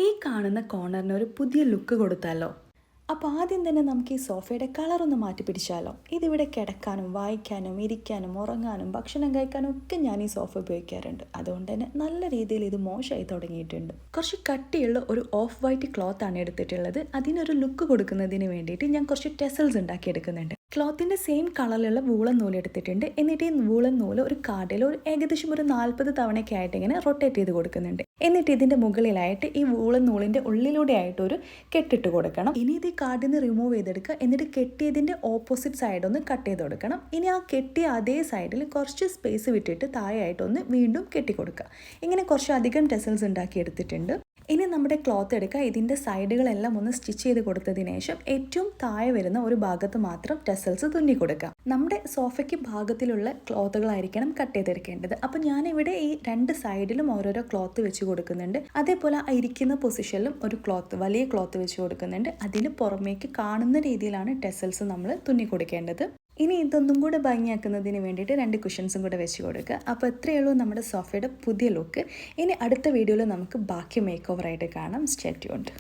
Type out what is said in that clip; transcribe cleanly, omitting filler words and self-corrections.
ഈ കാണുന്ന കോർണറിന് ഒരു പുതിയ ലുക്ക് കൊടുത്താലോ? അപ്പോൾ ആദ്യം തന്നെ നമുക്ക് ഈ സോഫയുടെ കളറൊന്ന് മാറ്റി പിടിച്ചാലോ? ഇതിവിടെ കിടക്കാനും വായിക്കാനും ഇരിക്കാനും ഉറങ്ങാനും ഭക്ഷണം കഴിക്കാനും ഒക്കെ ഞാൻ ഈ സോഫ ഉപയോഗിക്കാറുണ്ട്. അതുകൊണ്ട് തന്നെ നല്ല രീതിയിൽ ഇത് മോശമായി തുടങ്ങിയിട്ടുണ്ട്. കുറച്ച് കട്ടിയുള്ള ഒരു ഓഫ് വൈറ്റ് ക്ലോത്ത് ആണ് എടുത്തിട്ടുള്ളത്. അതിനൊരു ലുക്ക് കൊടുക്കുന്നതിന് വേണ്ടിയിട്ട് ഞാൻ കുറച്ച് ടെസൽസ് ഉണ്ടാക്കിയെടുക്കുന്നുണ്ട്. ക്ലോത്തിൻ്റെ സെയിം കളറിലുള്ള വൂളൻ നൂല് എടുത്തിട്ടുണ്ട്. എന്നിട്ട് ഈ വൂളൻ നൂല് ഒരു കാർഡിൽ ഏകദേശം ഒരു 40 തവണയൊക്കെ ആയിട്ട് ഇങ്ങനെ റൊട്ടേറ്റ് ചെയ്ത് കൊടുക്കുന്നുണ്ട്. എന്നിട്ട് ഇതിൻ്റെ മുകളിലായിട്ട് ഈ വൂളൻ നൂലിൻ്റെ ഉള്ളിലൂടെ ആയിട്ട് ഒരു കെട്ടിട്ട് കൊടുക്കണം. ഇനി ഇത് ഈ കാർഡിൽ നിന്ന് റിമൂവ് ചെയ്തെടുക്കുക. എന്നിട്ട് കെട്ടിയതിൻ്റെ ഓപ്പോസിറ്റ് സൈഡ് ഒന്ന് കട്ട് ചെയ്ത് കൊടുക്കണം. ഇനി ആ കെട്ടിയ അതേ സൈഡിൽ കുറച്ച് സ്പേസ് വിട്ടിട്ട് താഴെയായിട്ടൊന്ന് വീണ്ടും കെട്ടിക്കൊടുക്കുക. ഇങ്ങനെ കുറച്ച് അധികം ടെസൽസ് ഉണ്ടാക്കി എടുത്തിട്ടുണ്ട്. ഇനി നമ്മുടെ ക്ലോത്ത് എടുക്കുക. ഇതിൻ്റെ സൈഡുകളെല്ലാം ഒന്ന് സ്റ്റിച്ച് ചെയ്ത് കൊടുത്തതിന് ശേഷം ഏറ്റവും താഴെ വരുന്ന ഒരു ഭാഗത്ത് മാത്രം ടെസൽസ് തുന്നി കൊടുക്കുക. നമ്മുടെ സോഫയ്ക്ക് ഭാഗത്തിലുള്ള ക്ലോത്തുകളായിരിക്കണം കട്ട് ചെയ്തെടുക്കേണ്ടത്. അപ്പോൾ ഞാനിവിടെ ഈ രണ്ട് സൈഡിലും ഓരോരോ ക്ലോത്ത് വെച്ച് കൊടുക്കുന്നുണ്ട്. അതേപോലെ ഇരിക്കുന്ന പൊസിഷനിലും ഒരു ക്ലോത്ത്, വലിയ ക്ലോത്ത് വെച്ച് കൊടുക്കുന്നുണ്ട്. അതിന് പുറമേക്ക് കാണുന്ന രീതിയിലാണ് ടെസൽസ് നമ്മൾ തുന്നി കൊടുക്കേണ്ടത്. ഇനി ഇതൊന്നും കൂടെ ഭംഗിയാക്കുന്നതിന് വേണ്ടിയിട്ട് 2 കുഷൻസും കൂടെ വെച്ച് കൊടുക്കുക. അപ്പോൾ ഇത്രയേ ഉള്ളൂ നമ്മുടെ സോഫയുടെ പുതിയ ലുക്ക്. ഇനി അടുത്ത വീഡിയോയിൽ നമുക്ക് ബാക്കി മേക്ക് ഓവറായിട്ട് കാണാം. Stay tuned.